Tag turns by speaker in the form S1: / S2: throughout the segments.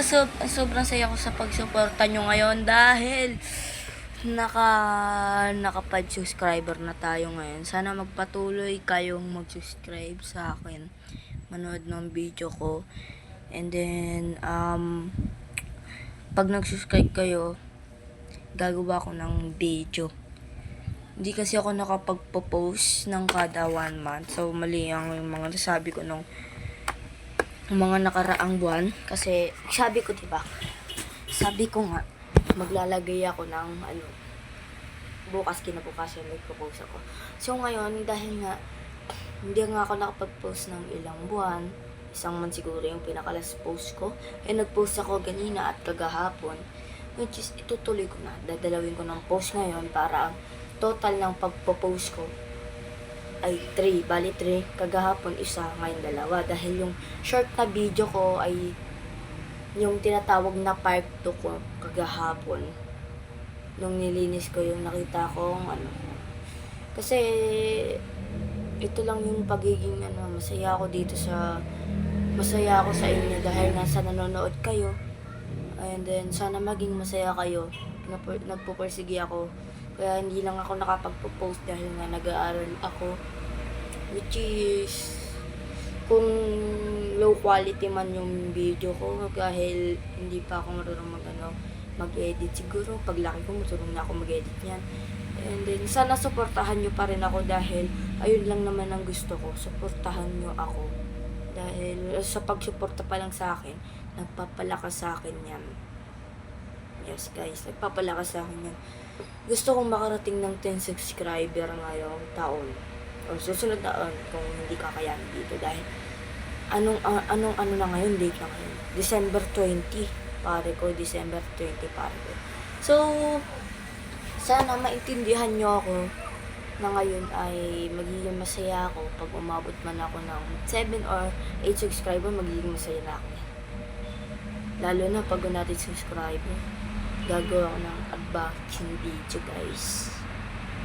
S1: sobrang saya ko sa pagsuporta nyo ngayon dahil nakapad subscriber na tayo ngayon. Sana magpatuloy kayong mag-subscribe sa akin, manood ng video ko. And then pag nag-subscribe kayo, gagawa ko ng video. Hindi kasi ako nakapagpo-post ng kada 1 month. So, mali ang mga nasabi ko nung mga nakaraang buwan. Kasi, sabi ko, diba? Sabi ko nga, maglalagay ako ng, bukas, kinabukas yung nagpo-post ako. So, ngayon, dahil nga, hindi nga ako nakapag-post ng ilang buwan, isang month siguro yung pinaka-last post ko. Nag-post ako ganina at kagahapon. Which is, itutuloy ko na. Dadalawin ko ng post ngayon para ang total ng pagpo-post ko ay 3. Bali 3. Kagahapon isa, ngayon 2. Dahil yung short na video ko ay yung tinatawag na part 2 ko kagahapon. Nung nilinis ko yung nakita ko kasi ito lang yung pagiging masaya ako dito masaya ako sa inyo dahil nasa nanonood kayo. And then sana maging masaya kayo. Nagpupursige ako. Kaya hindi lang ako nakapagpo-post dahil nga nag-aaral ako. Which is, kung low quality man yung video ko, dahil hindi pa ako marunong mag-edit siguro. Paglaki ko, marunong na ako mag-edit yan. And then, sana suportahan nyo pa rin ako dahil ayun lang naman ang gusto ko. Suportahan nyo ako. Dahil sa pagsuporta pa lang sa akin, nagpapalakas sa akin yan. Yes guys, nagpapalakas sa akin yan. Gusto kong makarating ng 10 subscriber ngayong taon. O susunod na taon kung hindi kakayanin dito. Dahil anong na ngayon, date na ngayon. December 20, pare ko. December 20, pare ko. So, sana maintindihan nyo ako na ngayon ay magiging masaya ako pag umabot man ako ng 7 or 8 subscriber, magiging masaya na ako. Lalo na pag natin subscriber, gagawa ko ng unboxing video guys.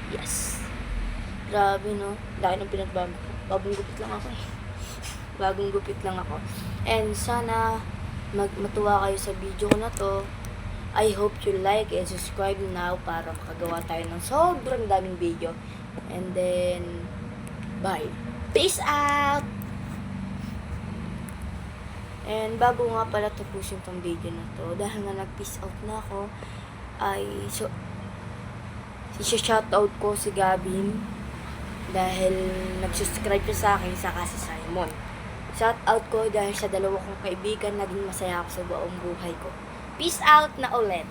S1: Yes. Grabe no, laki ng pinagbago ko. Bagong gupit lang ako Bagong gupit lang ako. And sana matuwa kayo sa video ko na to. I hope you like and subscribe now para makagawa tayo ng sobrang daming video. And then, bye. Peace out! And bago nga pala tapusin tong video na to, dahil nga nag-peace out na ako, ay shoutout ko si Gavin dahil nag-subscribe siya sa akin, saka si Simon. Shoutout ko dahil sa dalawa kong kaibigan, naging masaya ako sa buong buhay ko. Peace out na ulit!